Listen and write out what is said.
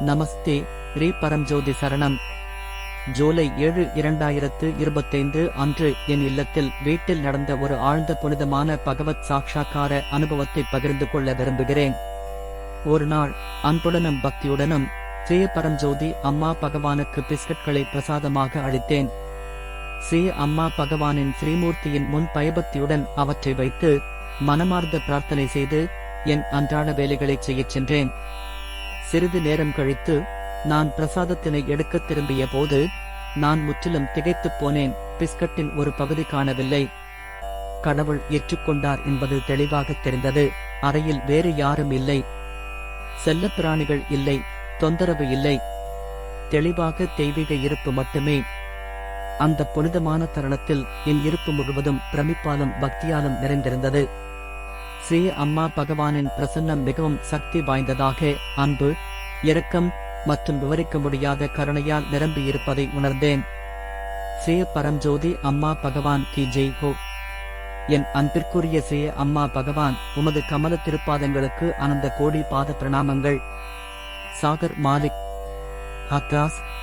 நமஸ்தே. ஸ்ரீ பரம்ஜோதி சரணம். ஜூலை 7, 2025 அன்று என் இல்லத்தில் வீட்டில் நடந்த ஒரு ஆழ்ந்த புனிதமான பகவத் சாட்சா்கார அனுபவத்தை பகிர்ந்து கொள்ள விரும்புகிறேன். ஒரு நாள் அன்புடனும் பக்தியுடனும் ஸ்ரீ பரம்ஜோதி அம்மா பகவானுக்கு பிஸ்கட்களை பிரசாதமாக அளித்தேன். ஸ்ரீ அம்மா பகவானின் ஸ்ரீமூர்த்தியின் முன் பயபக்தியுடன் அவற்றை வைத்து மனமார்ந்த பிரார்த்தனை செய்து என் அன்றாட வேலைகளைச் செய்யச் சென்றேன். சிறிது நேரம் கழித்து நான் பிரசாதத்தினை எடுக்கத் திரும்பிய போது நான் முற்றிலும் திகைத்துப் போனேன். பிஸ்கட்டின் ஒரு பகுதி காணவில்லை. கடவுள் ஏற்றுக்கொண்டார் என்பது தெளிவாகத் தெரிந்தது. அறையில் வேறு யாரும் இல்லை. செல்லப்பிராணிகள் இல்லை. தொந்தரவு இல்லை. தெளிவாக தெய்வீக இருப்பு மட்டுமே. அந்த புனிதமான தருணத்தில் என் இருப்பு முழுவதும் பிரமிப்பாலும் பக்தியாலும் நிறைந்திருந்தது. ஸ்ரீ அம்மா பகவானின் பிரசன்னம் மிகவும் சக்தி வாய்ந்ததாக, அன்பு, இரக்கம் மற்றும் விவரிக்க முடியாத கருணையால் நிரம்பியிருப்பதை உணர்ந்தேன். ஸ்ரீ பரம்ஜோதி அம்மா பகவான் கி ஜெய் ஹோ. என் அன்பிற்குரிய ஸ்ரீ அம்மா பகவான், உமது கமல திருப்பாதங்களுக்கு அனந்த கோடி பாத பிரணாமங்கள். சாகர் மாலிக், ஹத்ராஸ்.